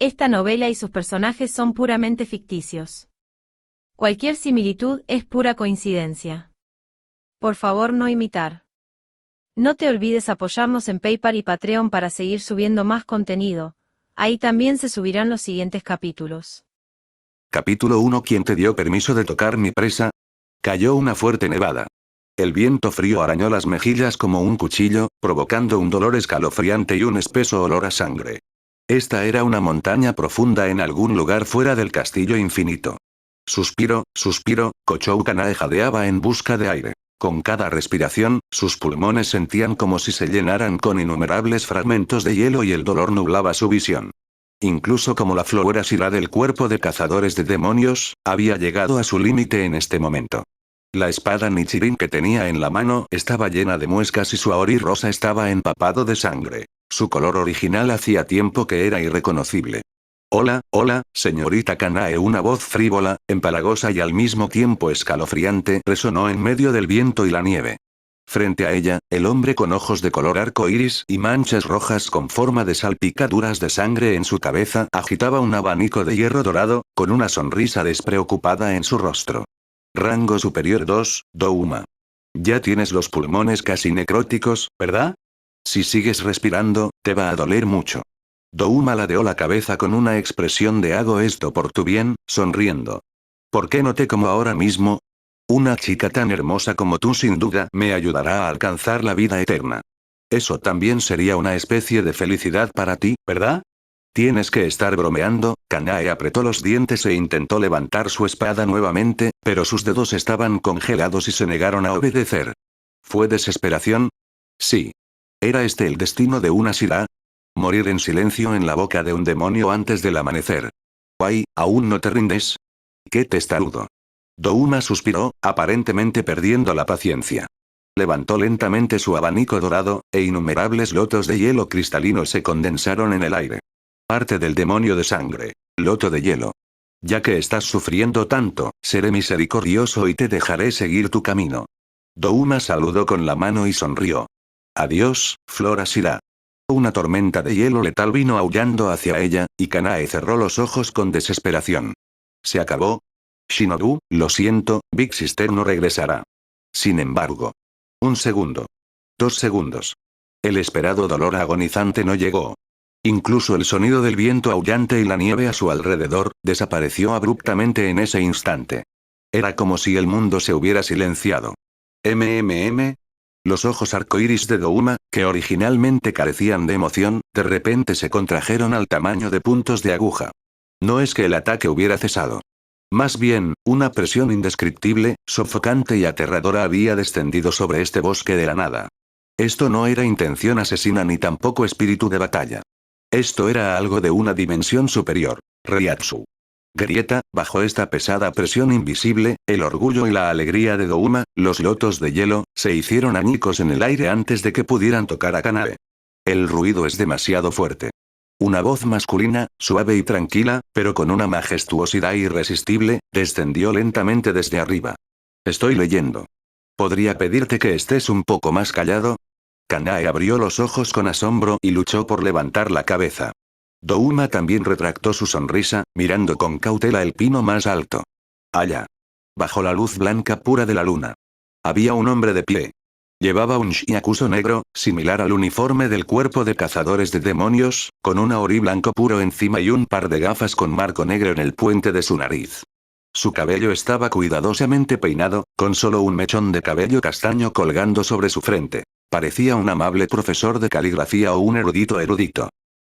Esta novela y sus personajes son puramente ficticios. Cualquier similitud es pura coincidencia. Por favor, no imitar. No te olvides apoyarnos en PayPal y Patreon para seguir subiendo más contenido. Ahí también se subirán los siguientes capítulos. Capítulo 1. ¿Quién te dio permiso de tocar mi presa? Cayó una fuerte nevada. El viento frío arañó las mejillas como un cuchillo, provocando un dolor escalofriante y un espeso olor a sangre. Esta era una montaña profunda en algún lugar fuera del castillo infinito. Suspiro, Kochou Kanae jadeaba en busca de aire. Con cada respiración, sus pulmones sentían como si se llenaran con innumerables fragmentos de hielo y el dolor nublaba su visión. Incluso como la flora Shira del cuerpo de cazadores de demonios, había llegado a su límite en este momento. La espada Nichirin que tenía en la mano estaba llena de muescas y su aori rosa estaba empapado de sangre. Su color original hacía tiempo que era irreconocible. Hola, señorita Kanae. Una voz frívola, empalagosa y al mismo tiempo escalofriante resonó en medio del viento y la nieve. Frente a ella, el hombre con ojos de color arco iris y manchas rojas con forma de salpicaduras de sangre en su cabeza agitaba un abanico de hierro dorado, con una sonrisa despreocupada en su rostro. Rango superior 2, Douma. Ya tienes los pulmones casi necróticos, ¿verdad? Si sigues respirando, te va a doler mucho. Douma ladeó la cabeza con una expresión de hago esto por tu bien, sonriendo. ¿Por qué no te como ahora mismo? Una chica tan hermosa como tú sin duda me ayudará a alcanzar la vida eterna. Eso también sería una especie de felicidad para ti, ¿verdad? Tienes que estar bromeando. Kanae apretó los dientes e intentó levantar su espada nuevamente, pero sus dedos estaban congelados y se negaron a obedecer. ¿Fue desesperación? Sí. ¿Era este el destino de una Shira? Morir en silencio en la boca de un demonio antes del amanecer. Ay, ¿aún no te rindes? ¡Qué testarudo! Douma suspiró, aparentemente perdiendo la paciencia. Levantó lentamente su abanico dorado, e innumerables lotos de hielo cristalino se condensaron en el aire. Parte del demonio de sangre. Loto de hielo. Ya que estás sufriendo tanto, seré misericordioso y te dejaré seguir tu camino. Douma saludó con la mano y sonrió. Adiós, Flora Shira. Una tormenta de hielo letal vino aullando hacia ella, y Kanae cerró los ojos con desesperación. ¿Se acabó? Shinobu, lo siento, Big Sister no regresará. Sin embargo. 1 segundo. 2 segundos. El esperado dolor agonizante no llegó. Incluso el sonido del viento aullante y la nieve a su alrededor, desapareció abruptamente en ese instante. Era como si el mundo se hubiera silenciado. Los ojos arcoíris de Douma, que originalmente carecían de emoción, de repente se contrajeron al tamaño de puntos de aguja. No es que el ataque hubiera cesado. Más bien, una presión indescriptible, sofocante y aterradora había descendido sobre este bosque de la nada. Esto no era intención asesina ni tampoco espíritu de batalla. Esto era algo de una dimensión superior. Reiatsu. Grieta, bajo esta pesada presión invisible, el orgullo y la alegría de Douma, los lotos de hielo, se hicieron añicos en el aire antes de que pudieran tocar a Kanae. El ruido es demasiado fuerte. Una voz masculina, suave y tranquila, pero con una majestuosidad irresistible, descendió lentamente desde arriba. Estoy leyendo. ¿Podría pedirte que estés un poco más callado? Kanae abrió los ojos con asombro y luchó por levantar la cabeza. Douma también retractó su sonrisa, mirando con cautela el pino más alto. Allá. Bajo la luz blanca pura de la luna. Había un hombre de pie. Llevaba un shiakuso negro, similar al uniforme del cuerpo de cazadores de demonios, con un aori blanco puro encima y un par de gafas con marco negro en el puente de su nariz. Su cabello estaba cuidadosamente peinado, con solo un mechón de cabello castaño colgando sobre su frente. Parecía un amable profesor de caligrafía o un erudito.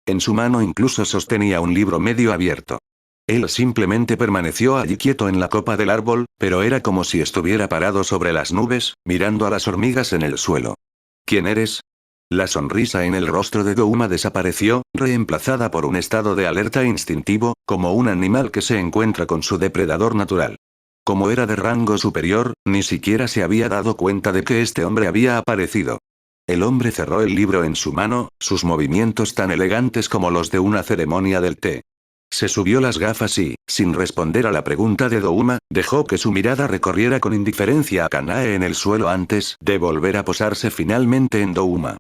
En su mano incluso sostenía un libro medio abierto. Él simplemente permaneció allí quieto en la copa del árbol, pero era como si estuviera parado sobre las nubes, mirando a las hormigas en el suelo. ¿Quién eres? La sonrisa en el rostro de Douma desapareció, reemplazada por un estado de alerta instintivo, como un animal que se encuentra con su depredador natural. Como era de rango superior, ni siquiera se había dado cuenta de que este hombre había aparecido. El hombre cerró el libro en su mano, sus movimientos tan elegantes como los de una ceremonia del té. Se subió las gafas y, sin responder a la pregunta de Douma, dejó que su mirada recorriera con indiferencia a Kanae en el suelo antes de volver a posarse finalmente en Douma.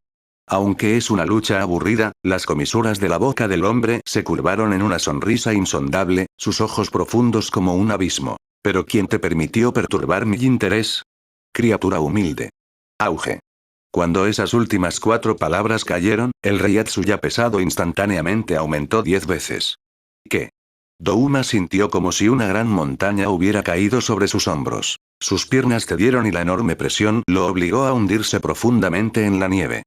Aunque es una lucha aburrida, las comisuras de la boca del hombre se curvaron en una sonrisa insondable, sus ojos profundos como un abismo. ¿Pero quién te permitió perturbar mi interés? Criatura humilde. Auge. Cuando esas últimas 4 palabras cayeron, el reiatsu ya pesado instantáneamente aumentó 10 veces. ¿Qué? Douma sintió como si una gran montaña hubiera caído sobre sus hombros. Sus piernas cedieron y la enorme presión lo obligó a hundirse profundamente en la nieve.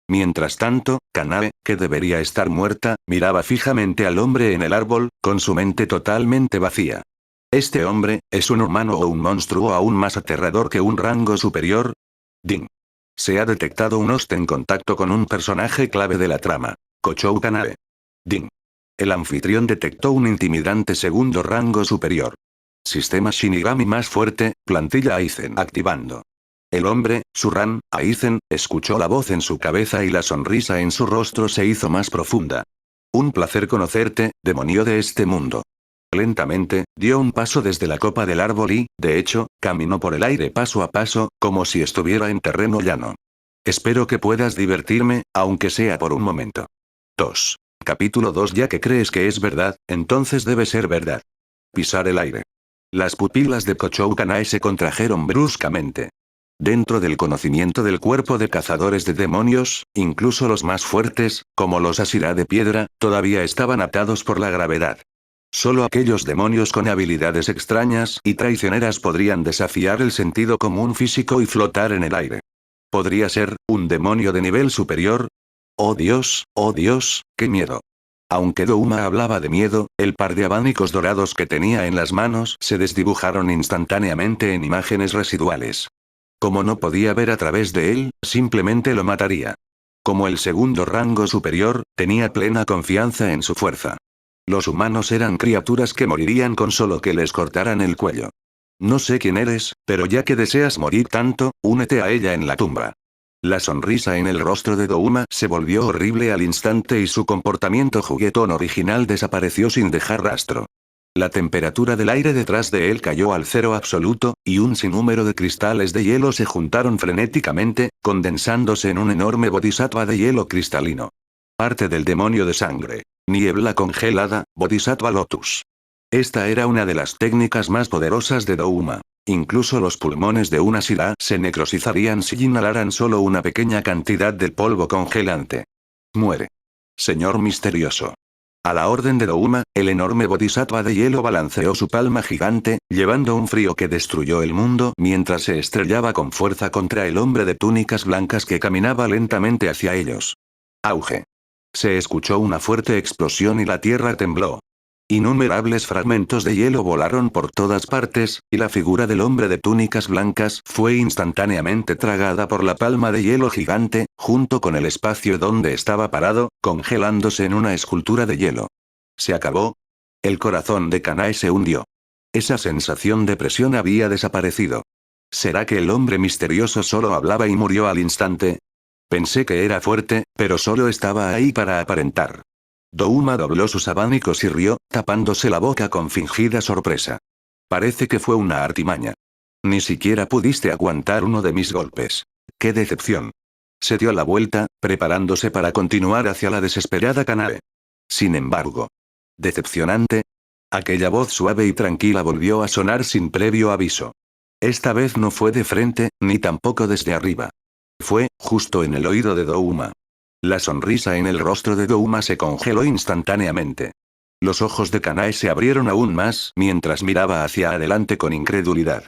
Mientras tanto, Kanae, que debería estar muerta, miraba fijamente al hombre en el árbol, con su mente totalmente vacía. ¿Este hombre, es un humano o un monstruo aún más aterrador que un rango superior? Ding. Se ha detectado un host en contacto con un personaje clave de la trama. Kochou Kanae. Ding. El anfitrión detectó un intimidante segundo rango superior. Sistema Shinigami más fuerte, plantilla Aizen activando. El hombre, Suran, Aizen, escuchó la voz en su cabeza y la sonrisa en su rostro se hizo más profunda. Un placer conocerte, demonio de este mundo. Lentamente, dio un paso desde la copa del árbol y, de hecho, caminó por el aire paso a paso, como si estuviera en terreno llano. Espero que puedas divertirme, aunque sea por un momento. 2. Capítulo 2. Ya que crees que es verdad, entonces debe ser verdad. Pisar el aire. Las pupilas de Kochou Kanae se contrajeron bruscamente. Dentro del conocimiento del cuerpo de cazadores de demonios, incluso los más fuertes, como los Asira de piedra, todavía estaban atados por la gravedad. Solo aquellos demonios con habilidades extrañas y traicioneras podrían desafiar el sentido común físico y flotar en el aire. ¿Podría ser un demonio de nivel superior? ¡Oh Dios, qué miedo! Aunque Douma hablaba de miedo, el par de abanicos dorados que tenía en las manos se desdibujaron instantáneamente en imágenes residuales. Como no podía ver a través de él, simplemente lo mataría. Como el segundo rango superior, tenía plena confianza en su fuerza. Los humanos eran criaturas que morirían con solo que les cortaran el cuello. No sé quién eres, pero ya que deseas morir tanto, únete a ella en la tumba. La sonrisa en el rostro de Douma se volvió horrible al instante y su comportamiento juguetón original desapareció sin dejar rastro. La temperatura del aire detrás de él cayó al cero absoluto, y un sinnúmero de cristales de hielo se juntaron frenéticamente, condensándose en un enorme bodhisattva de hielo cristalino. Parte del demonio de sangre. Niebla congelada, Bodhisattva Lotus. Esta era una de las técnicas más poderosas de Douma. Incluso los pulmones de una Asira se necrosizarían si inhalaran solo una pequeña cantidad del polvo congelante. Muere. Señor misterioso. A la orden de Douma, el enorme bodhisattva de hielo balanceó su palma gigante, llevando un frío que destruyó el mundo mientras se estrellaba con fuerza contra el hombre de túnicas blancas que caminaba lentamente hacia ellos. Auge. Se escuchó una fuerte explosión y la tierra tembló. Innumerables fragmentos de hielo volaron por todas partes, y la figura del hombre de túnicas blancas fue instantáneamente tragada por la palma de hielo gigante, junto con el espacio donde estaba parado, congelándose en una escultura de hielo. ¿Se acabó? El corazón de Kanae se hundió. Esa sensación de presión había desaparecido. ¿Será que el hombre misterioso solo hablaba y murió al instante? Pensé que era fuerte, pero solo estaba ahí para aparentar. Douma dobló sus abanicos y rió, tapándose la boca con fingida sorpresa. Parece que fue una artimaña. Ni siquiera pudiste aguantar uno de mis golpes. ¡Qué decepción! Se dio la vuelta, preparándose para continuar hacia la desesperada Kanae. Sin embargo. ¿Decepcionante? Aquella voz suave y tranquila volvió a sonar sin previo aviso. Esta vez no fue de frente, ni tampoco desde arriba. Fue, justo en el oído de Douma. La sonrisa en el rostro de Douma se congeló instantáneamente. Los ojos de Kanae se abrieron aún más mientras miraba hacia adelante con incredulidad.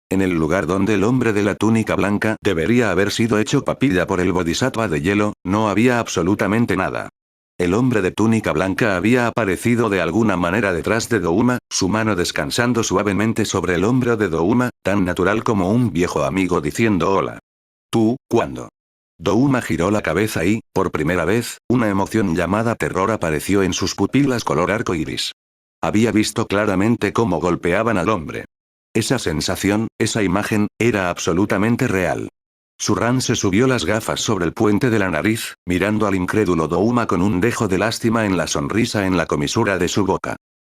En el lugar donde el hombre de la túnica blanca debería haber sido hecho papilla por el bodhisattva de hielo, no había absolutamente nada. El hombre de túnica blanca había aparecido de alguna manera detrás de Douma, su mano descansando suavemente sobre el hombro de Douma, tan natural como un viejo amigo diciendo hola. ¿Tú, cuándo? Douma giró la cabeza y, por primera vez, una emoción llamada terror apareció en sus pupilas color arco iris. Había visto claramente cómo golpeaban al hombre. Esa sensación, esa imagen, era absolutamente real. Suran se subió las gafas sobre el puente de la nariz, mirando al incrédulo Douma con un dejo de lástima en la sonrisa en la comisura de su boca.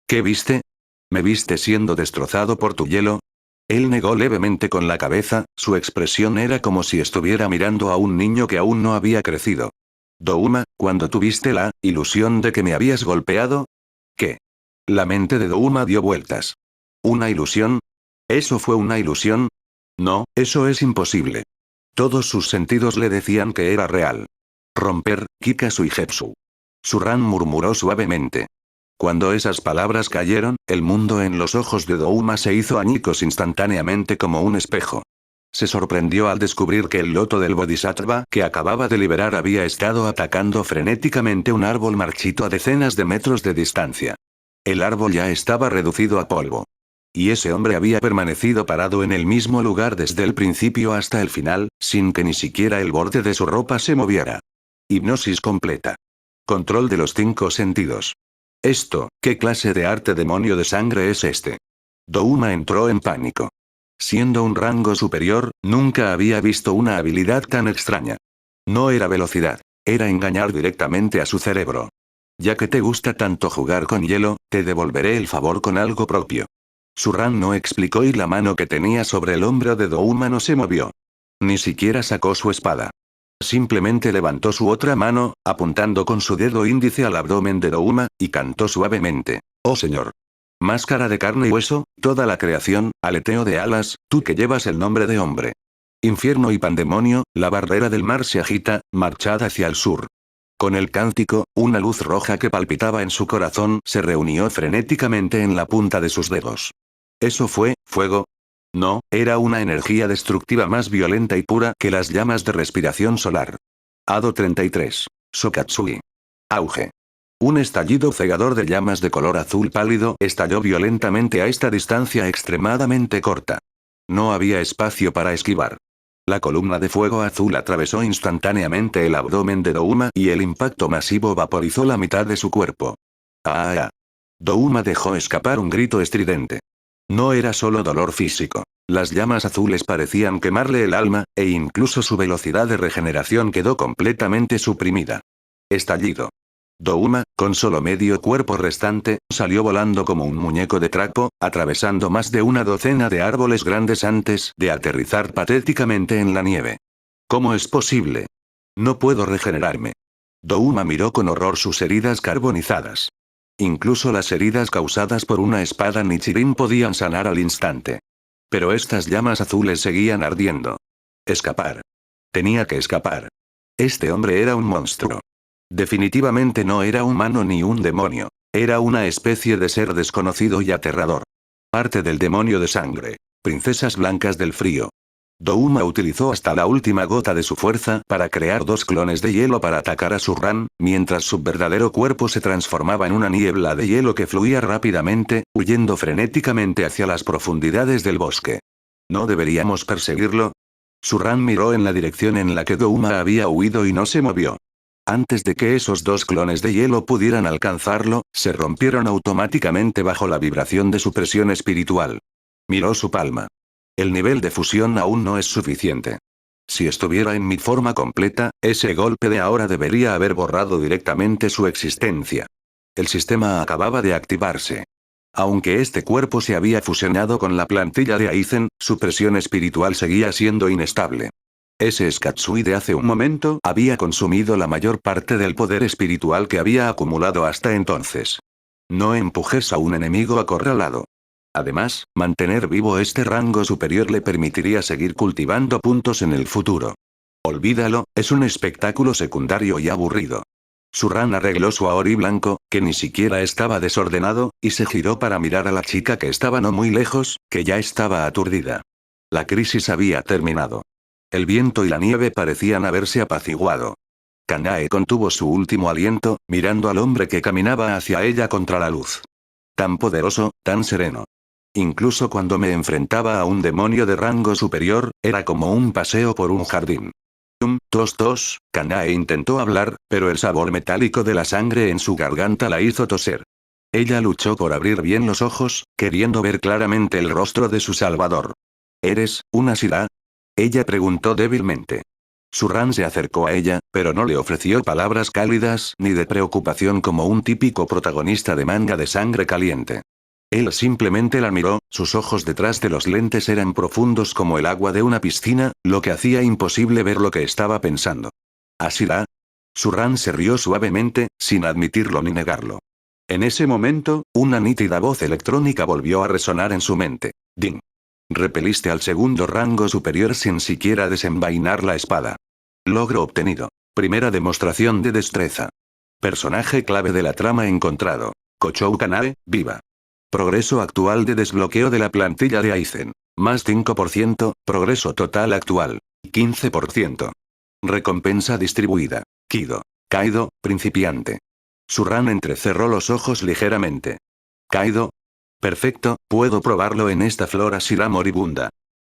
¿Qué viste? ¿Me viste siendo destrozado por tu hielo? Él negó levemente con la cabeza, su expresión era como si estuviera mirando a un niño que aún no había crecido. Douma, ¿cuándo tuviste la ilusión de que me habías golpeado? ¿Qué? La mente de Douma dio vueltas. ¿Una ilusión? ¿Eso fue una ilusión? No, eso es imposible. Todos sus sentidos le decían que era real. Romper, Kikazu y Jetsu. Surran murmuró suavemente. Cuando esas palabras cayeron, el mundo en los ojos de Douma se hizo añicos instantáneamente como un espejo. Se sorprendió al descubrir que el loto del Bodhisattva que acababa de liberar había estado atacando frenéticamente un árbol marchito a decenas de metros de distancia. El árbol ya estaba reducido a polvo. Y ese hombre había permanecido parado en el mismo lugar desde el principio hasta el final, sin que ni siquiera el borde de su ropa se moviera. Hipnosis completa. Control de los 5 sentidos. ¿Qué clase de arte demonio de sangre es este? Douma entró en pánico. Siendo un rango superior, nunca había visto una habilidad tan extraña. No era velocidad, era engañar directamente a su cerebro. Ya que te gusta tanto jugar con hielo, te devolveré el favor con algo propio. Surran no explicó y la mano que tenía sobre el hombro de Douma no se movió. Ni siquiera sacó su espada. Simplemente levantó su otra mano, apuntando con su dedo índice al abdomen de Douma, y cantó suavemente. «Oh señor. Máscara de carne y hueso, toda la creación, aleteo de alas, tú que llevas el nombre de hombre. Infierno y pandemonio, la barrera del mar se agita, marchad hacia el sur». Con el cántico, una luz roja que palpitaba en su corazón se reunió frenéticamente en la punta de sus dedos. ¿Eso fue fuego? No, era una energía destructiva más violenta y pura que las llamas de respiración solar. Hado 33. Sokatsui. Auge. Un estallido cegador de llamas de color azul pálido estalló violentamente a esta distancia extremadamente corta. No había espacio para esquivar. La columna de fuego azul atravesó instantáneamente el abdomen de Douma y el impacto masivo vaporizó la mitad de su cuerpo. ¡Ah! Douma dejó escapar un grito estridente. No era solo dolor físico. Las llamas azules parecían quemarle el alma, e incluso su velocidad de regeneración quedó completamente suprimida. Estallido. Douma, con solo medio cuerpo restante, salió volando como un muñeco de trapo, atravesando más de una docena de árboles grandes antes de aterrizar patéticamente en la nieve. ¿Cómo es posible? No puedo regenerarme. Douma miró con horror sus heridas carbonizadas. Incluso las heridas causadas por una espada Nichirin podían sanar al instante. Pero estas llamas azules seguían ardiendo. Escapar. Tenía que escapar. Este hombre era un monstruo. Definitivamente no era humano ni un demonio. Era una especie de ser desconocido y aterrador. Parte del demonio de sangre. Princesas blancas del frío. Douma utilizó hasta la última gota de su fuerza para crear 2 clones de hielo para atacar a Surran, mientras su verdadero cuerpo se transformaba en una niebla de hielo que fluía rápidamente, huyendo frenéticamente hacia las profundidades del bosque. ¿No deberíamos perseguirlo? Surran miró en la dirección en la que Douma había huido y no se movió. Antes de que esos 2 clones de hielo pudieran alcanzarlo, se rompieron automáticamente bajo la vibración de su presión espiritual. Miró su palma. El nivel de fusión aún no es suficiente. Si estuviera en mi forma completa, ese golpe de ahora debería haber borrado directamente su existencia. El sistema acababa de activarse. Aunque este cuerpo se había fusionado con la plantilla de Aizen, su presión espiritual seguía siendo inestable. Ese Skatsui de hace un momento había consumido la mayor parte del poder espiritual que había acumulado hasta entonces. No empujes a un enemigo acorralado. Además, mantener vivo este rango superior le permitiría seguir cultivando puntos en el futuro. Olvídalo, es un espectáculo secundario y aburrido. Surran arregló su aori blanco, que ni siquiera estaba desordenado, y se giró para mirar a la chica que estaba no muy lejos, que ya estaba aturdida. La crisis había terminado. El viento y la nieve parecían haberse apaciguado. Kanae contuvo su último aliento, mirando al hombre que caminaba hacia ella contra la luz. Tan poderoso, tan sereno. Incluso cuando me enfrentaba a un demonio de rango superior, era como un paseo por un jardín. Tos, Kanae intentó hablar, pero el sabor metálico de la sangre en su garganta la hizo toser. Ella luchó por abrir bien los ojos, queriendo ver claramente el rostro de su salvador. ¿Eres una Shira? Ella preguntó débilmente. Surran se acercó a ella, pero no le ofreció palabras cálidas ni de preocupación como un típico protagonista de manga de sangre caliente. Él simplemente la miró, sus ojos detrás de los lentes eran profundos como el agua de una piscina, lo que hacía imposible ver lo que estaba pensando. ¿Ashira? Surran se rió suavemente, sin admitirlo ni negarlo. En ese momento, una nítida voz electrónica volvió a resonar en su mente. Ding. Repeliste al segundo rango superior sin siquiera desenvainar la espada. Logro obtenido. Primera demostración de destreza. Personaje clave de la trama encontrado. Kochou Kanae, viva. Progreso actual de desbloqueo de la plantilla de Aizen. Más 5%, progreso total actual. 15%. Recompensa distribuida. Kido. Kaido, principiante. Surran entrecerró los ojos ligeramente. Kaido. Perfecto, puedo probarlo en esta flora Shira moribunda.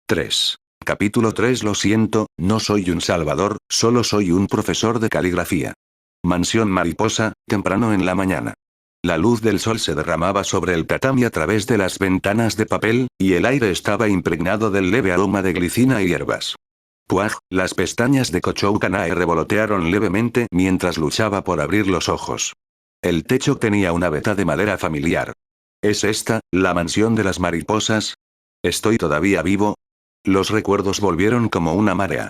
3. Capítulo 3. Lo siento, no soy un salvador, solo soy un profesor de caligrafía. Mansión mariposa, temprano en la mañana. La luz del sol se derramaba sobre el tatami a través de las ventanas de papel, y el aire estaba impregnado del leve aroma de glicina y hierbas. Puaj, las pestañas de Kochou Kanae revolotearon levemente mientras luchaba por abrir los ojos. El techo tenía una veta de madera familiar. ¿Es esta, la mansión de las mariposas? ¿Estoy todavía vivo? Los recuerdos volvieron como una marea.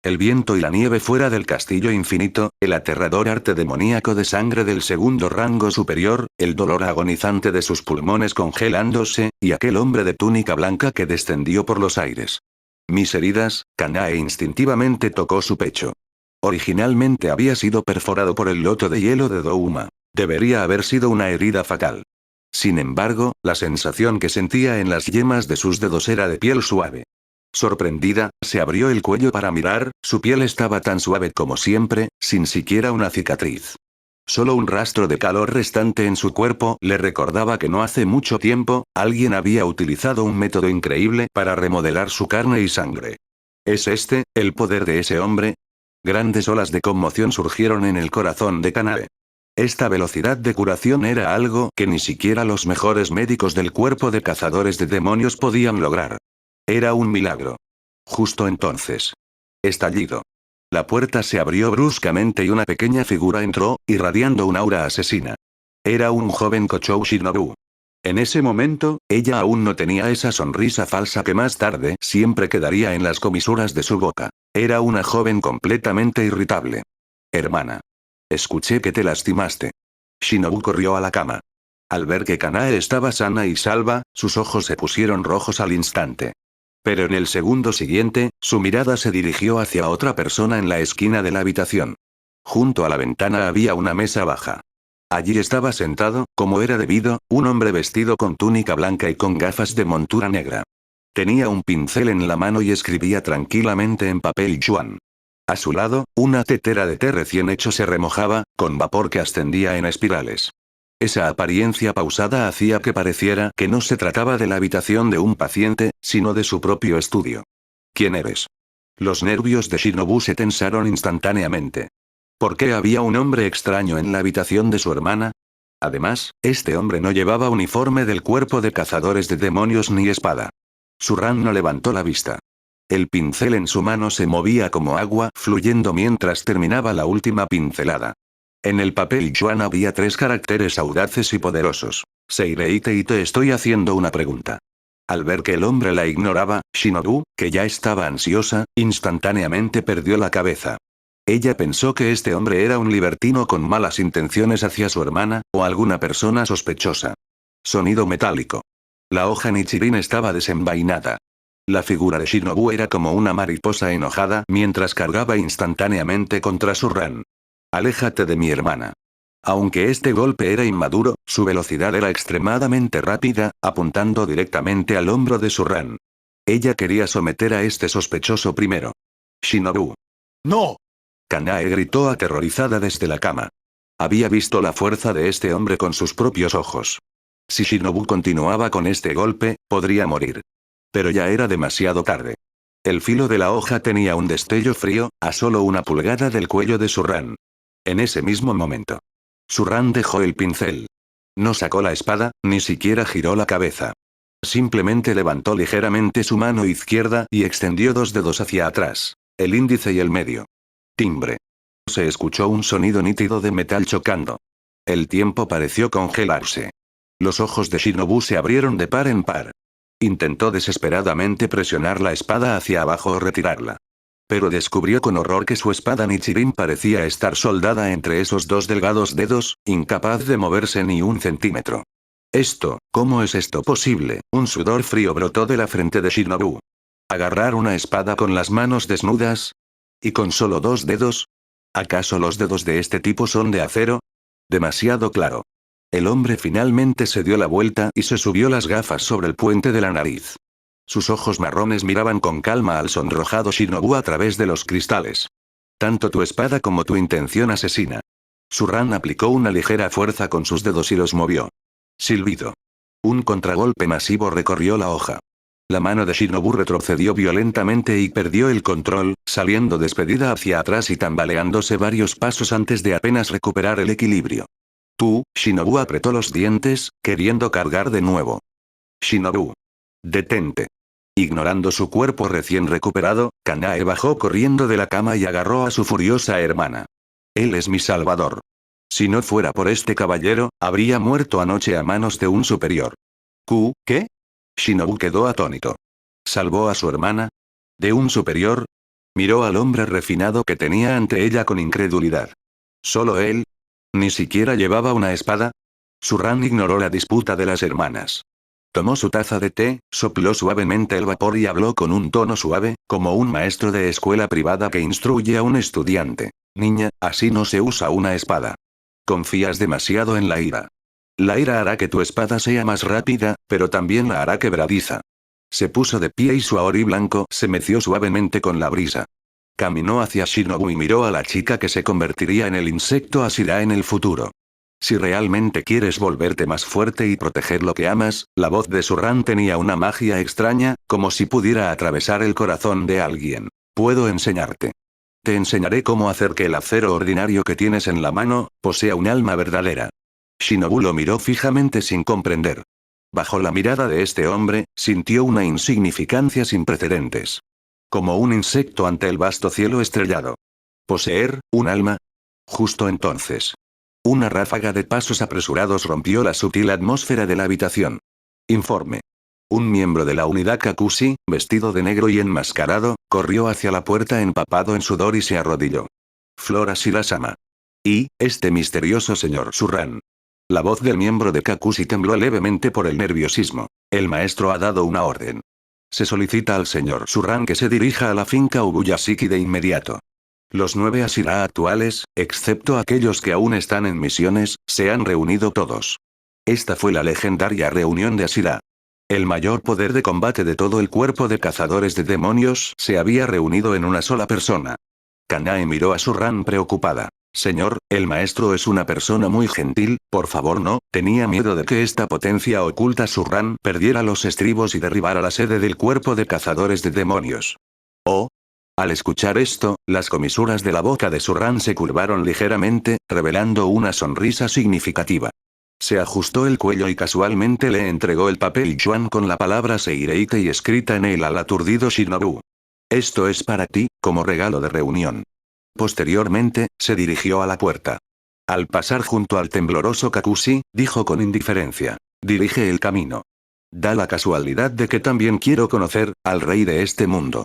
El viento y la nieve fuera del castillo infinito, el aterrador arte demoníaco de sangre del segundo rango superior, el dolor agonizante de sus pulmones congelándose, y aquel hombre de túnica blanca que descendió por los aires. Mis heridas, Kanae instintivamente tocó su pecho. Originalmente había sido perforado por el loto de hielo de Douma. Debería haber sido una herida fatal. Sin embargo, la sensación que sentía en las yemas de sus dedos era de piel suave. Sorprendida, se abrió el cuello para mirar, su piel estaba tan suave como siempre, sin siquiera una cicatriz. Solo un rastro de calor restante en su cuerpo le recordaba que no hace mucho tiempo, alguien había utilizado un método increíble para remodelar su carne y sangre. ¿Es este, el poder de ese hombre? Grandes olas de conmoción surgieron en el corazón de Kanae. Esta velocidad de curación era algo que ni siquiera los mejores médicos del cuerpo de cazadores de demonios podían lograr. Era un milagro. Justo entonces. Estallido. La puerta se abrió bruscamente y una pequeña figura entró, irradiando un aura asesina. Era un joven Kochou Shinobu. En ese momento, ella aún no tenía esa sonrisa falsa que más tarde siempre quedaría en las comisuras de su boca. Era una joven completamente irritable. Hermana. Escuché que te lastimaste. Shinobu corrió a la cama. Al ver que Kanae estaba sana y salva, sus ojos se pusieron rojos al instante. Pero en el segundo siguiente, su mirada se dirigió hacia otra persona en la esquina de la habitación. Junto a la ventana había una mesa baja. Allí estaba sentado, como era debido, un hombre vestido con túnica blanca y con gafas de montura negra. Tenía un pincel en la mano y escribía tranquilamente en papel yuan. A su lado, una tetera de té recién hecho se remojaba, con vapor que ascendía en espirales. Esa apariencia pausada hacía que pareciera que no se trataba de la habitación de un paciente, sino de su propio estudio. ¿Quién eres? Los nervios de Shinobu se tensaron instantáneamente. ¿Por qué había un hombre extraño en la habitación de su hermana? Además, este hombre no llevaba uniforme del cuerpo de cazadores de demonios ni espada. Surran no levantó la vista. El pincel en su mano se movía como agua fluyendo mientras terminaba la última pincelada. En el papel yuan había 3 caracteres audaces y poderosos. Seireite y te estoy haciendo una pregunta. Al ver que el hombre la ignoraba, Shinobu, que ya estaba ansiosa, instantáneamente perdió la cabeza. Ella pensó que este hombre era un libertino con malas intenciones hacia su hermana, o alguna persona sospechosa. Sonido metálico. La hoja Nichirin estaba desenvainada. La figura de Shinobu era como una mariposa enojada mientras cargaba instantáneamente contra Surran. Aléjate de mi hermana. Aunque este golpe era inmaduro, su velocidad era extremadamente rápida, apuntando directamente al hombro de Surran. Ella quería someter a este sospechoso primero. Shinobu. ¡No! Kanae gritó aterrorizada desde la cama. Había visto la fuerza de este hombre con sus propios ojos. Si Shinobu continuaba con este golpe, podría morir. Pero ya era demasiado tarde. El filo de la hoja tenía un destello frío, a solo 1 pulgada del cuello de Surran. En ese mismo momento. Surran dejó el pincel. No sacó la espada, ni siquiera giró la cabeza. Simplemente levantó ligeramente su mano izquierda y extendió 2 dedos hacia atrás, el índice y el medio. Timbre. Se escuchó un sonido nítido de metal chocando. El tiempo pareció congelarse. Los ojos de Shinobu se abrieron de par en par. Intentó desesperadamente presionar la espada hacia abajo o retirarla. Pero descubrió con horror que su espada Nichirin parecía estar soldada entre esos dos delgados dedos, incapaz de moverse ni un centímetro. ¿Cómo es esto posible? Un sudor frío brotó de la frente de Shinobu. ¿Agarrar una espada con las manos desnudas? ¿Y con solo 2 dedos? ¿Acaso los dedos de este tipo son de acero? Demasiado claro. El hombre finalmente se dio la vuelta y se subió las gafas sobre el puente de la nariz. Sus ojos marrones miraban con calma al sonrojado Shinobu a través de los cristales. Tanto tu espada como tu intención asesina. Surran aplicó una ligera fuerza con sus dedos y los movió. Silbido. Un contragolpe masivo recorrió la hoja. La mano de Shinobu retrocedió violentamente y perdió el control, saliendo despedida hacia atrás y tambaleándose varios pasos antes de apenas recuperar el equilibrio. Shinobu apretó los dientes, queriendo cargar de nuevo. Shinobu. Detente. Ignorando su cuerpo recién recuperado, Kanae bajó corriendo de la cama y agarró a su furiosa hermana. Él es mi salvador. Si no fuera por este caballero, habría muerto anoche a manos de un superior. ¿Qué? Shinobu quedó atónito. ¿Salvó a su hermana? ¿De un superior? Miró al hombre refinado que tenía ante ella con incredulidad. ¿Solo él? ¿Ni siquiera llevaba una espada? Surran ignoró la disputa de las hermanas. Tomó su taza de té, sopló suavemente el vapor y habló con un tono suave, como un maestro de escuela privada que instruye a un estudiante. Niña, así no se usa una espada. Confías demasiado en la ira. La ira hará que tu espada sea más rápida, pero también la hará quebradiza. Se puso de pie y su aori blanco se meció suavemente con la brisa. Caminó hacia Shinobu y miró a la chica que se convertiría en el insecto Ashira en el futuro. Si realmente quieres volverte más fuerte y proteger lo que amas, la voz de Surran tenía una magia extraña, como si pudiera atravesar el corazón de alguien. Puedo enseñarte. Te enseñaré cómo hacer que el acero ordinario que tienes en la mano, posea un alma verdadera. Shinobu lo miró fijamente sin comprender. Bajo la mirada de este hombre, sintió una insignificancia sin precedentes. Como un insecto ante el vasto cielo estrellado. ¿Poseer un alma? Justo entonces. Una ráfaga de pasos apresurados rompió la sutil atmósfera de la habitación. Informe. Un miembro de la unidad Kakushi, vestido de negro y enmascarado, corrió hacia la puerta empapado en sudor y se arrodilló. Flora Shirasama. Y, este misterioso señor Surran. La voz del miembro de Kakushi tembló levemente por el nerviosismo. El maestro ha dado una orden. Se solicita al señor Surran que se dirija a la finca Ubuyashiki de inmediato. Los 9 Ashira actuales, excepto aquellos que aún están en misiones, se han reunido todos. Esta fue la legendaria reunión de Ashira. El mayor poder de combate de todo el cuerpo de cazadores de demonios se había reunido en una sola persona. Kanae miró a Surran preocupada. Señor, el maestro es una persona muy gentil, por favor no. Tenía miedo de que esta potencia oculta Surran perdiera los estribos y derribara la sede del cuerpo de cazadores de demonios. Oh. Al escuchar esto, las comisuras de la boca de Surran se curvaron ligeramente, revelando una sonrisa significativa. Se ajustó el cuello y casualmente le entregó el papel Yuan con la palabra Seireite y escrita en él al aturdido Shinobu. Esto es para ti, como regalo de reunión. Posteriormente, se dirigió a la puerta. Al pasar junto al tembloroso Kakushi, dijo con indiferencia. Dirige el camino. Da la casualidad de que también quiero conocer al rey de este mundo.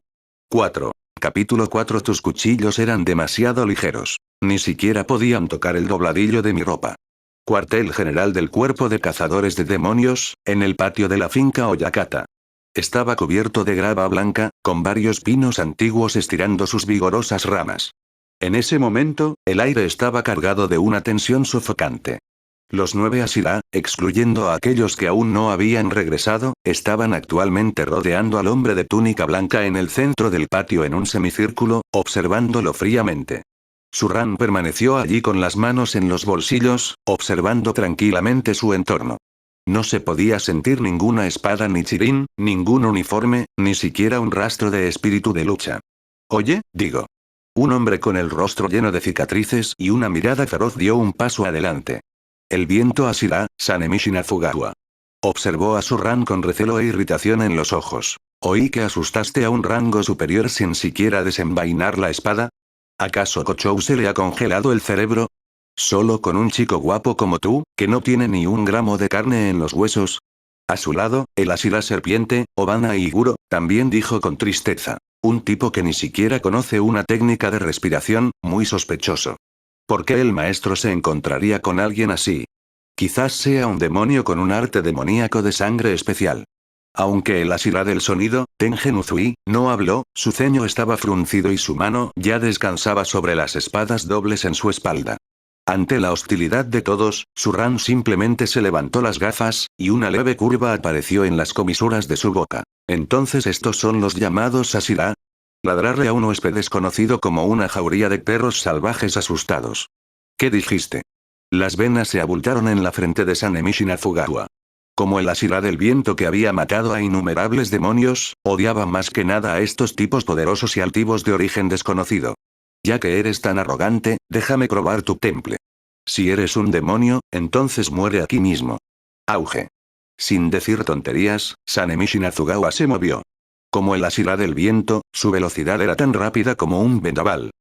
4. Capítulo 4. Tus cuchillos eran demasiado ligeros. Ni siquiera podían tocar el dobladillo de mi ropa. Cuartel general del cuerpo de cazadores de demonios, en el patio de la finca Oyakata. Estaba cubierto de grava blanca, con varios pinos antiguos estirando sus vigorosas ramas. En ese momento, el aire estaba cargado de una tensión sofocante. Los 9 Ashira, excluyendo a aquellos que aún no habían regresado, estaban actualmente rodeando al hombre de túnica blanca en el centro del patio en un semicírculo, observándolo fríamente. Surran permaneció allí con las manos en los bolsillos, observando tranquilamente su entorno. No se podía sentir ninguna espada ni chirin, ningún uniforme, ni siquiera un rastro de espíritu de lucha. Oye, digo. Un hombre con el rostro lleno de cicatrices y una mirada feroz dio un paso adelante. El viento Ashira, Sanemishi Nafugawa. Observó a Surran con recelo e irritación en los ojos. Oí que asustaste a un rango superior sin siquiera desenvainar la espada. ¿Acaso Kochou se le ha congelado el cerebro? ¿Solo con un chico guapo como tú, que no tiene ni un gramo de carne en los huesos? A su lado, el Ashira serpiente, Obana Iguro, también dijo con tristeza. Un tipo que ni siquiera conoce una técnica de respiración, muy sospechoso. ¿Por qué el maestro se encontraría con alguien así? Quizás sea un demonio con un arte demoníaco de sangre especial. Aunque el Asirá del sonido, Tengen Uzui, no habló, su ceño estaba fruncido y su mano ya descansaba sobre las espadas dobles en su espalda. Ante la hostilidad de todos, Surran simplemente se levantó las gafas, y una leve curva apareció en las comisuras de su boca. Entonces estos son los llamados Asirá. Ladrarle a un huésped desconocido como una jauría de perros salvajes asustados. ¿Qué dijiste? Las venas se abultaron en la frente de Sanemichi Fugawa. Como el Asirá del viento que había matado a innumerables demonios, odiaba más que nada a estos tipos poderosos y altivos de origen desconocido. Ya que eres tan arrogante, déjame probar tu temple. Si eres un demonio, entonces muere aquí mismo. Auge. Sin decir tonterías, Sanemichi Fugawa se movió. Como el Asirá del viento, su velocidad era tan rápida como un vendaval.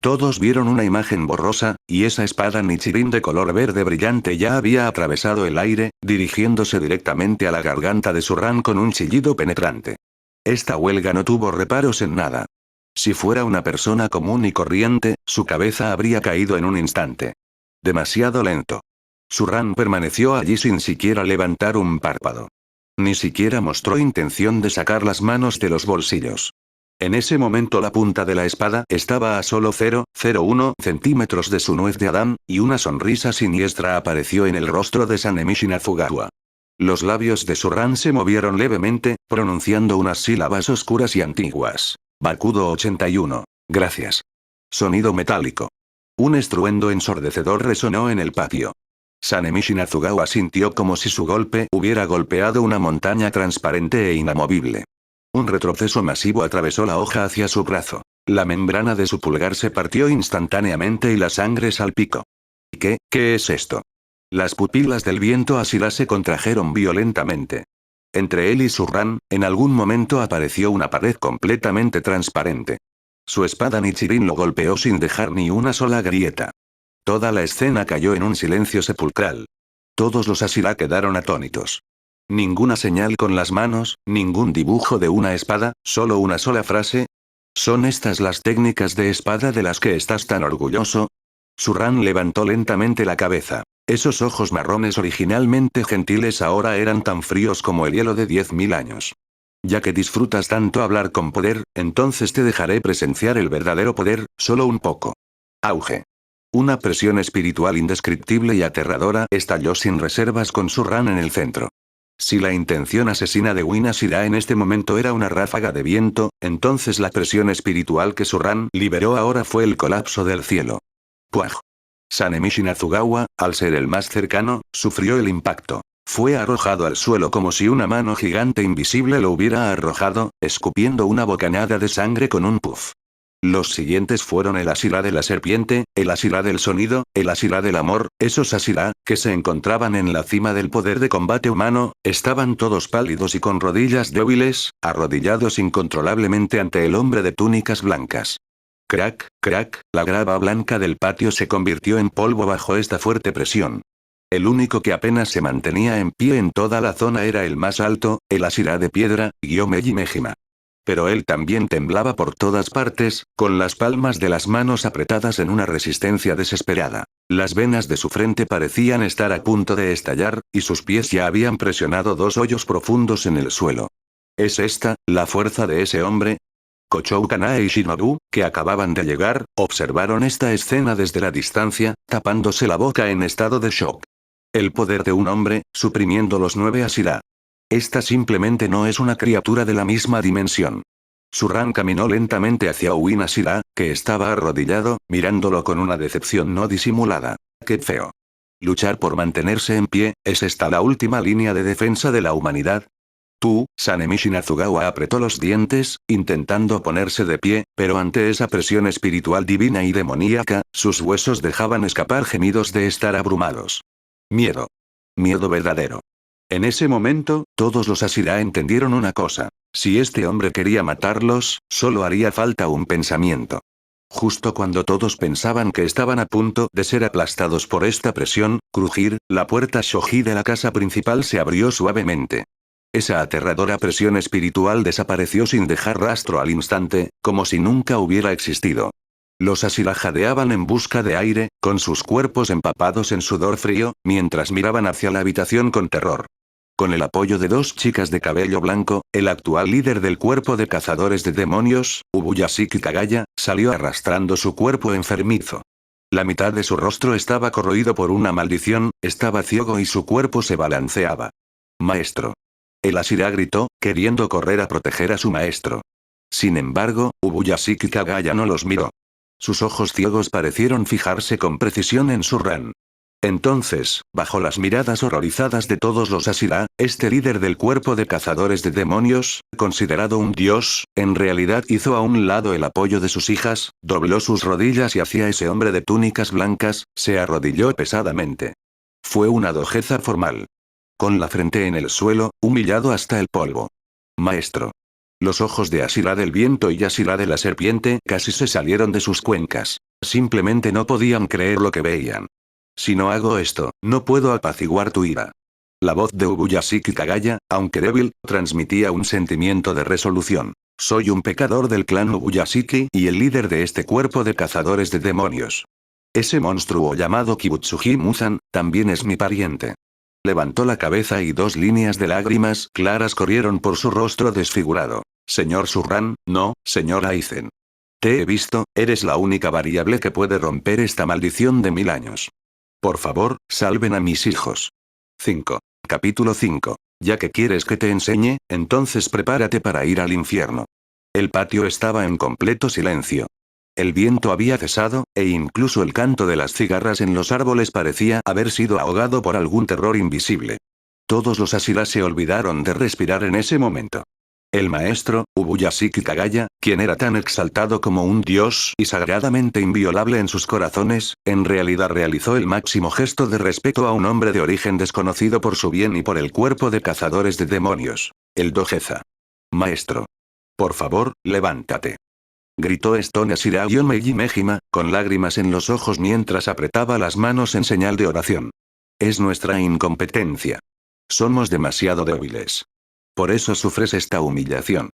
Todos vieron una imagen borrosa, y esa espada Nichirin de color verde brillante ya había atravesado el aire, dirigiéndose directamente a la garganta de Surran con un chillido penetrante. Esta huelga no tuvo reparos en nada. Si fuera una persona común y corriente, su cabeza habría caído en un instante. Demasiado lento. Surran permaneció allí sin siquiera levantar un párpado. Ni siquiera mostró intención de sacar las manos de los bolsillos. En ese momento la punta de la espada estaba a solo 0,01 centímetros de su nuez de Adán, y una sonrisa siniestra apareció en el rostro de Sanemichi Fugawa. Los labios de Surran se movieron levemente, pronunciando unas sílabas oscuras y antiguas. Bakudo 81. Gracias. Sonido metálico. Un estruendo ensordecedor resonó en el patio. Sanemichi Fugawa sintió como si su golpe hubiera golpeado una montaña transparente e inamovible. Un retroceso masivo atravesó la hoja hacia su brazo. La membrana de su pulgar se partió instantáneamente y la sangre salpicó. ¿Qué es esto? Las pupilas del viento Asirá se contrajeron violentamente. Entre él y Surran, en algún momento apareció una pared completamente transparente. Su espada Nichirin lo golpeó sin dejar ni una sola grieta. Toda la escena cayó en un silencio sepulcral. Todos los Asirá quedaron atónitos. Ninguna señal con las manos, ningún dibujo de una espada, solo una sola frase. ¿Son estas las técnicas de espada de las que estás tan orgulloso? Surran levantó lentamente la cabeza. Esos ojos marrones originalmente gentiles ahora eran tan fríos como el hielo de 10.000 años. Ya que disfrutas tanto hablar con poder, entonces te dejaré presenciar el verdadero poder, solo un poco. Auge. Una presión espiritual indescriptible y aterradora estalló sin reservas con Surran en el centro. Si la intención asesina de Win Asirá en este momento era una ráfaga de viento, entonces la presión espiritual que Surran liberó ahora fue el colapso del cielo. ¡Puaj! Sanemichi Fugawa, al ser el más cercano, sufrió el impacto. Fue arrojado al suelo como si una mano gigante invisible lo hubiera arrojado, escupiendo una bocanada de sangre con un puff. Los siguientes fueron el Asirá de la serpiente, el Asirá del sonido, el Asirá del amor. Esos Asirá, que se encontraban en la cima del poder de combate humano, estaban todos pálidos y con rodillas débiles, arrodillados incontrolablemente ante el hombre de túnicas blancas. Crack, crack, la grava blanca del patio se convirtió en polvo bajo esta fuerte presión. El único que apenas se mantenía en pie en toda la zona era el más alto, el Asirá de piedra, Gyomeji Mejima. Pero él también temblaba por todas partes, con las palmas de las manos apretadas en una resistencia desesperada. Las venas de su frente parecían estar a punto de estallar, y sus pies ya habían presionado 2 hoyos profundos en el suelo. ¿Es esta, la fuerza de ese hombre? Kochou Kanae y Shinobu, que acababan de llegar, observaron esta escena desde la distancia, tapándose la boca en estado de shock. El poder de un hombre, suprimiendo los 9 Asirá. Esta simplemente no es una criatura de la misma dimensión. Surran caminó lentamente hacia Uin Asirá, que estaba arrodillado, mirándolo con una decepción no disimulada. ¡Qué feo! Luchar por mantenerse en pie, ¿es esta la última línea de defensa de la humanidad? Tú, Sanemichi Fugawa apretó los dientes, intentando ponerse de pie, pero ante esa presión espiritual divina y demoníaca, sus huesos dejaban escapar gemidos de estar abrumados. Miedo. Miedo verdadero. En ese momento, todos los Asirá entendieron una cosa. Si este hombre quería matarlos, solo haría falta un pensamiento. Justo cuando todos pensaban que estaban a punto de ser aplastados por esta presión, crujir, la puerta shoji de la casa principal se abrió suavemente. Esa aterradora presión espiritual desapareció sin dejar rastro al instante, como si nunca hubiera existido. Los Asira jadeaban en busca de aire, con sus cuerpos empapados en sudor frío, mientras miraban hacia la habitación con terror. Con el apoyo de dos chicas de cabello blanco, el actual líder del cuerpo de cazadores de demonios, Ubuyashiki Kagaya, salió arrastrando su cuerpo enfermizo. La mitad de su rostro estaba corroído por una maldición, estaba ciego y su cuerpo se balanceaba. Maestro. El Asira gritó, queriendo correr a proteger a su maestro. Sin embargo, Ubuyashiki Kagaya no los miró. Sus ojos ciegos parecieron fijarse con precisión en Surran. Entonces, bajo las miradas horrorizadas de todos los Asira, este líder del cuerpo de cazadores de demonios, considerado un dios, en realidad hizo a un lado el apoyo de sus hijas, dobló sus rodillas y hacia ese hombre de túnicas blancas, se arrodilló pesadamente. Fue una dojeza formal. Con la frente en el suelo, humillado hasta el polvo. Maestro. Los ojos de Asira del viento y Asira de la serpiente casi se salieron de sus cuencas. Simplemente no podían creer lo que veían. Si no hago esto, no puedo apaciguar tu ira. La voz de Ubuyashiki Kagaya, aunque débil, transmitía un sentimiento de resolución. Soy un pecador del clan Ubuyashiki y el líder de este cuerpo de cazadores de demonios. Ese monstruo llamado Kibutsuji Muzan, también es mi pariente. Levantó la cabeza y dos líneas de lágrimas claras corrieron por su rostro desfigurado. Señor Surran, no, señor Aizen. Te he visto, eres la única variable que puede romper esta maldición de 1000 años. Por favor, salven a mis hijos. 5. Capítulo 5. Ya que quieres que te enseñe, entonces prepárate para ir al infierno. El patio estaba en completo silencio. El viento había cesado, e incluso el canto de las cigarras en los árboles parecía haber sido ahogado por algún terror invisible. Todos los Asira se olvidaron de respirar en ese momento. El maestro, Ubuyashiki Kagaya, quien era tan exaltado como un dios y sagradamente inviolable en sus corazones, en realidad realizó el máximo gesto de respeto a un hombre de origen desconocido por su bien y por el cuerpo de cazadores de demonios. El Dojeza. Maestro. Por favor, levántate. Gritó Stone Asira-Meiji Mejima, con lágrimas en los ojos mientras apretaba las manos en señal de oración. Es nuestra incompetencia. Somos demasiado débiles. Por eso sufres esta humillación.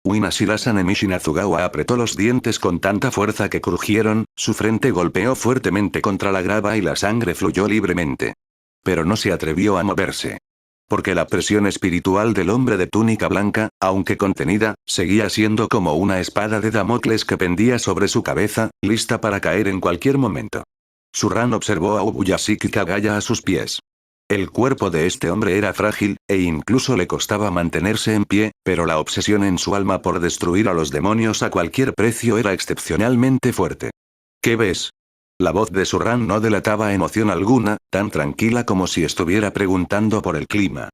Winashira-san Emishinazugawa apretó los dientes con tanta fuerza que crujieron, su frente golpeó fuertemente contra la grava y la sangre fluyó libremente. Pero no se atrevió a moverse. Porque la presión espiritual del hombre de túnica blanca, aunque contenida, seguía siendo como una espada de Damocles que pendía sobre su cabeza, lista para caer en cualquier momento. Surran observó a Ubuyashiki Kagaya a sus pies. El cuerpo de este hombre era frágil, e incluso le costaba mantenerse en pie, pero la obsesión en su alma por destruir a los demonios a cualquier precio era excepcionalmente fuerte. ¿Qué ves? La voz de Surran no delataba emoción alguna, tan tranquila como si estuviera preguntando por el clima.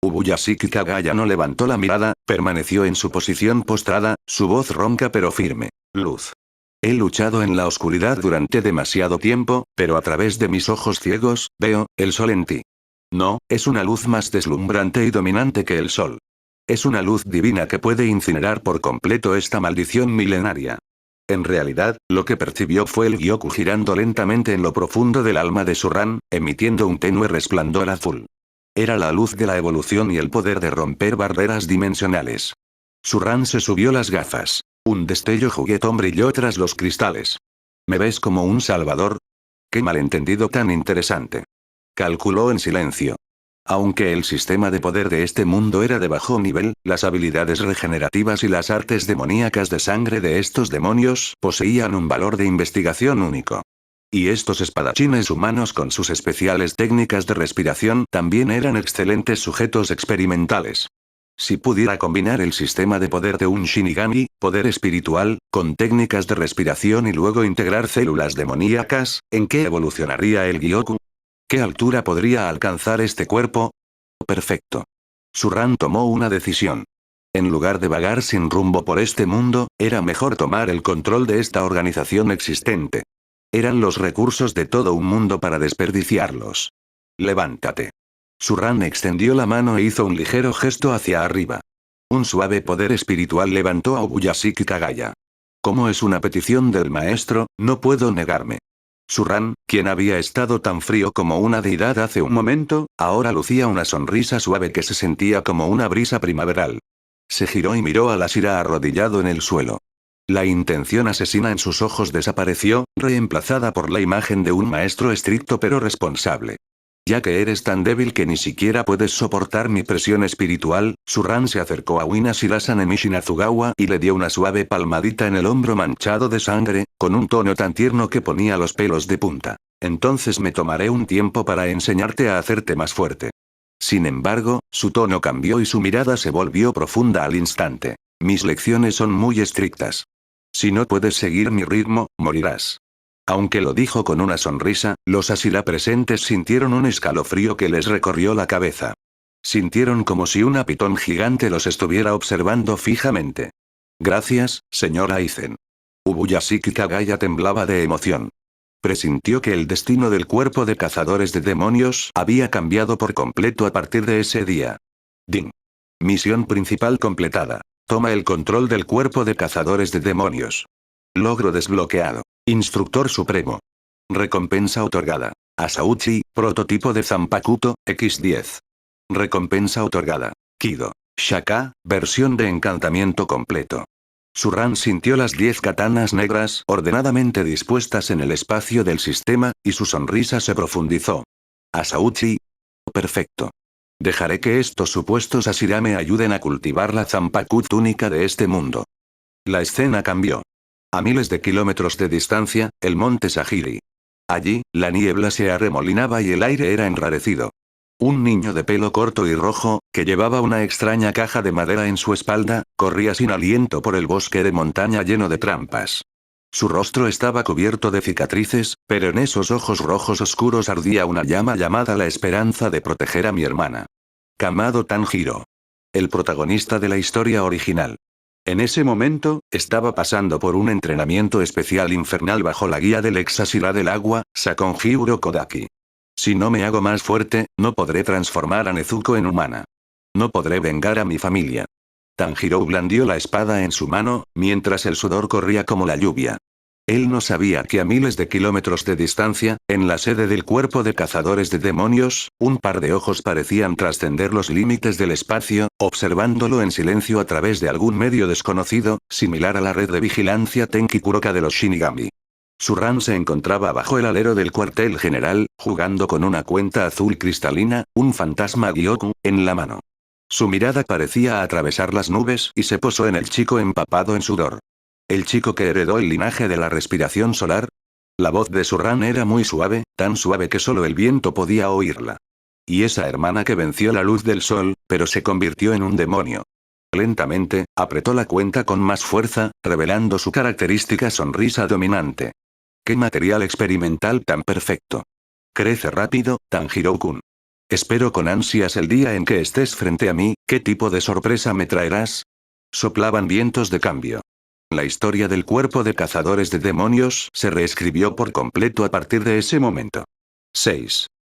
Ubuyashiki Kagaya no levantó la mirada, permaneció en su posición postrada, su voz ronca pero firme. Luz. He luchado en la oscuridad durante demasiado tiempo, pero a través de mis ojos ciegos, veo el sol en ti. No, es una luz más deslumbrante y dominante que el sol. Es una luz divina que puede incinerar por completo esta maldición milenaria. En realidad, lo que percibió fue el Gyoku girando lentamente en lo profundo del alma de Surran, emitiendo un tenue resplandor azul. Era la luz de la evolución y el poder de romper barreras dimensionales. Surran se subió las gafas. Un destello juguetón brilló tras los cristales. ¿Me ves como un salvador? ¡Qué malentendido tan interesante! Calculó en silencio. Aunque el sistema de poder de este mundo era de bajo nivel, las habilidades regenerativas y las artes demoníacas de sangre de estos demonios poseían un valor de investigación único. Y estos espadachines humanos con sus especiales técnicas de respiración también eran excelentes sujetos experimentales. Si pudiera combinar el sistema de poder de un Shinigami, poder espiritual, con técnicas de respiración y luego integrar células demoníacas, ¿en qué evolucionaría el Gyoku? ¿Qué altura podría alcanzar este cuerpo? Perfecto. Surran tomó una decisión. En lugar de vagar sin rumbo por este mundo, era mejor tomar el control de esta organización existente. Eran los recursos de todo un mundo para desperdiciarlos. Levántate. Surran extendió la mano e hizo un ligero gesto hacia arriba. Un suave poder espiritual levantó a Ubuyashiki Kagaya. Como es una petición del maestro, no puedo negarme. Suran, quien había estado tan frío como una deidad hace un momento, ahora lucía una sonrisa suave que se sentía como una brisa primaveral. Se giró y miró a la Shira arrodillado en el suelo. La intención asesina en sus ojos desapareció, reemplazada por la imagen de un maestro estricto pero responsable. Ya que eres tan débil que ni siquiera puedes soportar mi presión espiritual, Suran se acercó a Wina Shirasane Mishinazugawa y le dio una suave palmadita en el hombro manchado de sangre, con un tono tan tierno que ponía los pelos de punta. Entonces me tomaré un tiempo para enseñarte a hacerte más fuerte. Sin embargo, su tono cambió y su mirada se volvió profunda al instante. Mis lecciones son muy estrictas. Si no puedes seguir mi ritmo, morirás. Aunque lo dijo con una sonrisa, los Ashira presentes sintieron un escalofrío que les recorrió la cabeza. Sintieron como si una pitón gigante los estuviera observando fijamente. Gracias, señor Aizen. Ubuyashiki Kagaya temblaba de emoción. Presintió que el destino del cuerpo de cazadores de demonios había cambiado por completo a partir de ese día. Ding. Misión principal completada. Toma el control del cuerpo de cazadores de demonios. Logro desbloqueado. Instructor supremo. Recompensa otorgada. Asauchi, prototipo de Zanpakuto, X10. Recompensa otorgada. Kido. Shaka, versión de encantamiento completo. Suran sintió las 10 katanas negras ordenadamente dispuestas en el espacio del sistema, y su sonrisa se profundizó. Asauchi. Perfecto. Dejaré que estos supuestos Ashira me ayuden a cultivar la Zanpakuto única de este mundo. La escena cambió. A miles de kilómetros de distancia, el monte Sahiri. Allí, la niebla se arremolinaba y el aire era enrarecido. Un niño de pelo corto y rojo, que llevaba una extraña caja de madera en su espalda, corría sin aliento por el bosque de montaña lleno de trampas. Su rostro estaba cubierto de cicatrices, pero en esos ojos rojos oscuros ardía una llama llamada la esperanza de proteger a mi hermana. Kamado Tanjiro. El protagonista de la historia original. En ese momento, estaba pasando por un entrenamiento especial infernal bajo la guía del ex Ashira del agua, Sakonjiro Kodaki. Si no me hago más fuerte, no podré transformar a Nezuko en humana. No podré vengar a mi familia. Tanjiro blandió la espada en su mano, mientras el sudor corría como la lluvia. Él no sabía que a miles de kilómetros de distancia, en la sede del cuerpo de cazadores de demonios, un par de ojos parecían trascender los límites del espacio, observándolo en silencio a través de algún medio desconocido, similar a la red de vigilancia Tenki Kuroka de los Shinigami. Suran se encontraba bajo el alero del cuartel general, jugando con una cuenta azul cristalina, un fantasma Gyoku, en la mano. Su mirada parecía atravesar las nubes y se posó en el chico empapado en sudor. ¿El chico que heredó el linaje de la respiración solar? La voz de Suran era muy suave, tan suave que solo el viento podía oírla. Y esa hermana que venció la luz del sol, pero se convirtió en un demonio. Lentamente, apretó la cuenta con más fuerza, revelando su característica sonrisa dominante. ¡Qué material experimental tan perfecto! Crece rápido, Tanjiro-kun. Espero con ansias el día en que estés frente a mí, ¿qué tipo de sorpresa me traerás? Soplaban vientos de cambio. La historia del cuerpo de cazadores de demonios se reescribió por completo a partir de ese momento. 6.